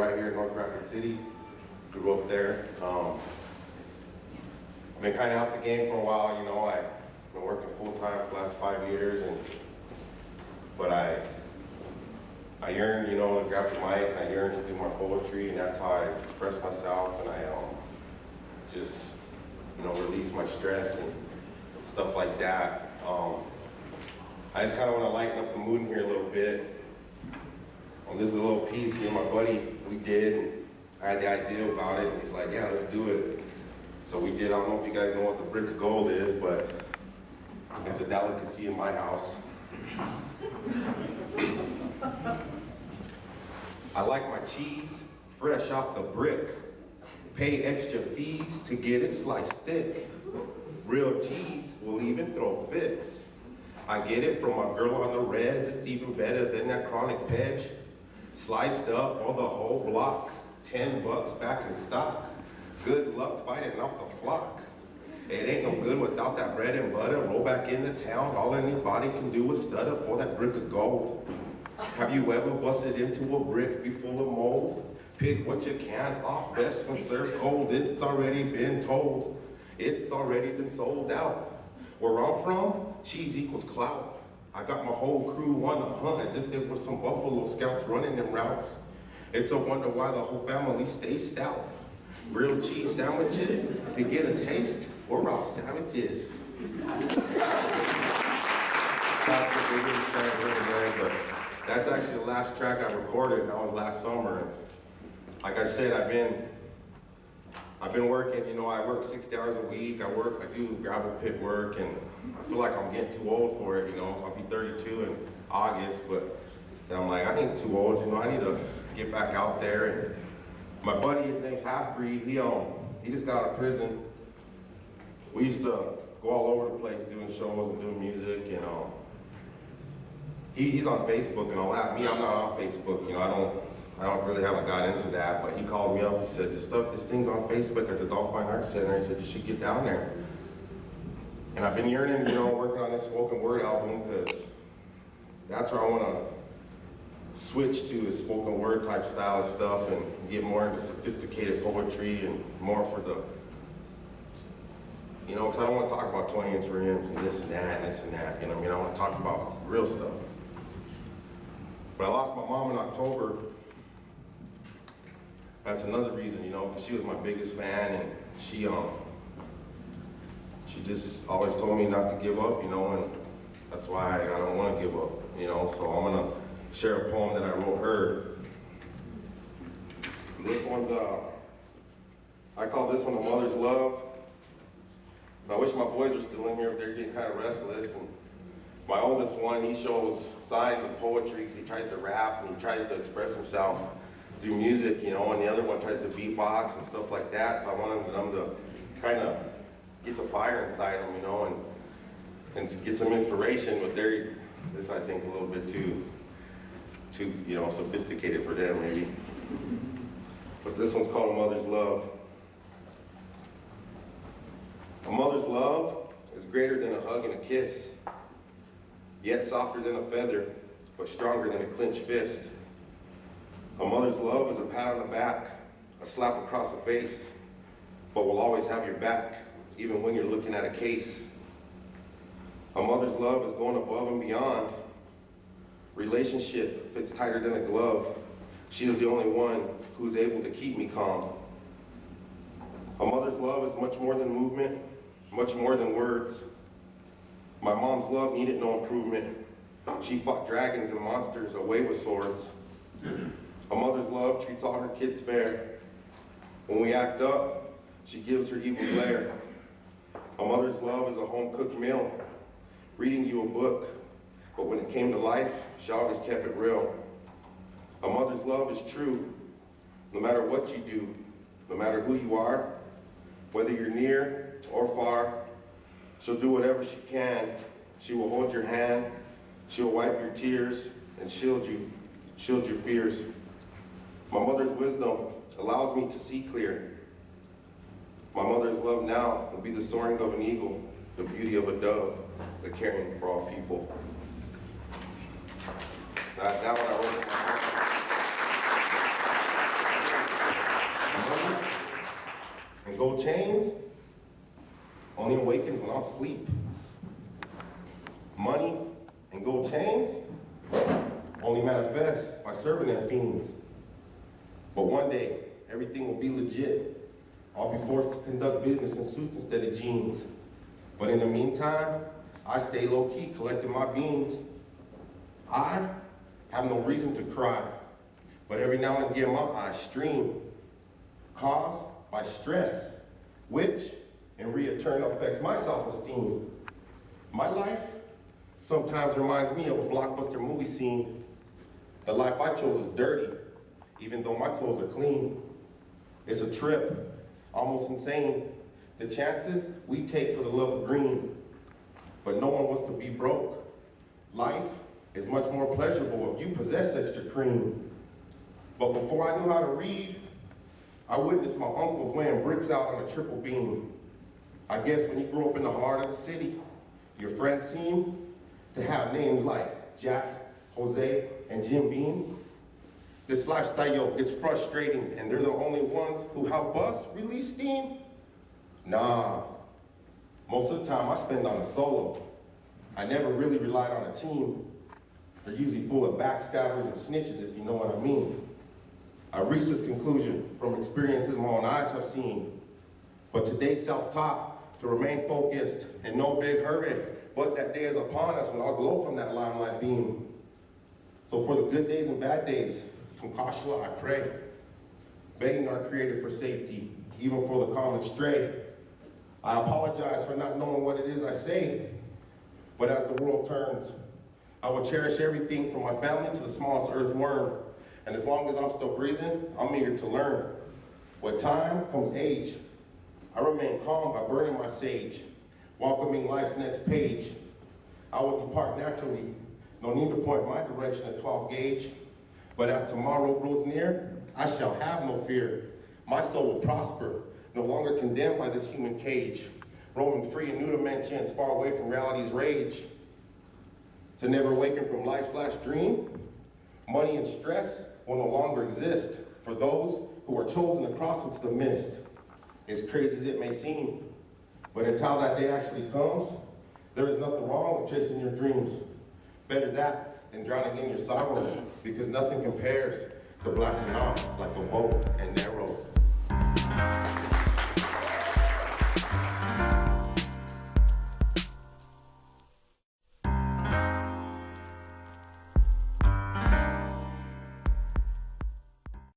right here in North Rapid City. Grew up there. Been kind of out the game for a while, you know. I've been working full time for the last 5 years, but I yearn, you know, to grab the mic, and I yearn to do my poetry, and that's how I express myself, and I just, you know, release my stress and stuff like that. I just kind of want to lighten up the mood in here a little bit. This is a little piece me and my buddy, we did, and I had the idea about it, and he's like, yeah, let's do it. So we did. I don't know if you guys know what the brick of gold is, but it's a delicacy in my house. I like my cheese fresh off the brick. Pay extra fees to get it sliced thick. Real cheese will even throw fits. I get it from my girl on the res. It's even better than that chronic pedge. Sliced up on the whole block. $10 back in stock. Good luck fighting off the flock. It ain't no good without that bread and butter. Roll back into town. All anybody can do is stutter for that brick of gold. Have you ever busted into a brick be full of mold? Pick what you can off best when served cold. It's already been told. It's already been sold out. Where I'm from, cheese equals clout. I got my whole crew on the hunt as if there were some Buffalo Scouts running them routes. It's a wonder why the whole family stays stout. Grilled cheese sandwiches to get a taste. We're all savages. That's actually the last track I recorded. That was last summer. Like I said, I've been working. You know, I work 60 hours a week. I do gravel pit work, and I feel like I'm getting too old for it. You know, I'll be 32 in August, but then I'm like, I ain't too old. You know, I need to get back out there. And my buddy, his name's Half-Breed. He just got out of prison. We used to go all over the place doing shows and doing music, and he's on Facebook and all that. Me, I'm not on Facebook. You know, I haven't got into that, but he called me up. He said, this thing's on Facebook at the Dolphin Arts Center. He said, you should get down there. And I've been yearning, you know, working on this spoken word album, because that's where I want to switch to the spoken word type style of stuff and get more into sophisticated poetry and more for the, you know, because I don't want to talk about 20-inch rims and this and that and this and that, you know what I mean? I want to talk about real stuff. But I lost my mom in October. That's another reason, you know, because she was my biggest fan, and she just always told me not to give up, you know, and that's why I don't want to give up, you know, so I'm going to share a poem that I wrote her. This one's, I call this one A Mother's Love. I wish my boys were still in here, but they're getting kind of restless. And my oldest one, he shows signs of poetry because he tries to rap and he tries to express himself through music, you know, and the other one tries to beatbox and stuff like that. So I wanted them to kind of get the fire inside them, you know, and get some inspiration. But this I think a little bit too, you know, sophisticated for them maybe. But this one's called A Mother's Love. A mother's love is greater than a hug and a kiss, yet softer than a feather, but stronger than a clenched fist. A mother's love is a pat on the back, a slap across the face, but will always have your back, even when you're looking at a case. A mother's love is going above and beyond. Relationship fits tighter than a glove. She is the only one who's able to keep me calm. A mother's love is much more than movement, much more than words. My mom's love needed no improvement. She fought dragons and monsters away with swords. A mother's love treats all her kids fair. When we act up, she gives her evil glare. A mother's love is a home-cooked meal, reading you a book, but when it came to life, she always kept it real. A mother's love is true, no matter what you do, no matter who you are, whether you're near or far. She'll do whatever she can. She will hold your hand, she'll wipe your tears, and shield your fears. My mother's wisdom allows me to see clear. My mother's love now will be the soaring of an eagle, the beauty of a dove, the caring for all people. That one I wrote in my heart. sleep. Money and gold chains only manifest by serving their fiends. But one day, everything will be legit. I'll be forced to conduct business in suits instead of jeans. But in the meantime, I stay low-key collecting my beans. I have no reason to cry, but every now and again my eyes stream, caused by stress, which in return affects my self-esteem. My life sometimes reminds me of a blockbuster movie scene. The life I chose is dirty, even though my clothes are clean. It's a trip, almost insane. The chances we take for the love of green. But no one wants to be broke. Life is much more pleasurable if you possess extra cream. But before I knew how to read, I witnessed my uncles weighing bricks out on a triple beam. I guess when you grow up in the heart of the city, your friends seem to have names like Jack, Jose, and Jim Beam. This lifestyle gets frustrating, and they're the only ones who help us release steam? Nah, most of the time I spend on a solo. I never really relied on a team. They're usually full of backstabbers and snitches, if you know what I mean. I reached this conclusion from experiences my own eyes have seen. But today's self-taught to remain focused in no big hurry, but that day is upon us when I'll glow from that limelight beam. So for the good days and bad days, from Kashla I pray, begging our Creator for safety, even for the common stray. I apologize for not knowing what it is I say, but as the world turns, I will cherish everything from my family to the smallest earthworm. And as long as I'm still breathing, I'm eager to learn. With time comes age. I remain calm by burning my sage, welcoming life's next page. I will depart naturally. No need to point my direction at 12 gauge. But as tomorrow grows near, I shall have no fear. My soul will prosper, no longer condemned by this human cage, roaming free in new dimensions, far away from reality's rage. To never awaken from life/dream, money and stress will no longer exist for those who are chosen to cross into the mist. As crazy as it may seem, but until that day actually comes, there is nothing wrong with chasing your dreams. Better that than drowning in your sorrow, because nothing compares to blasting off like a bow and arrow.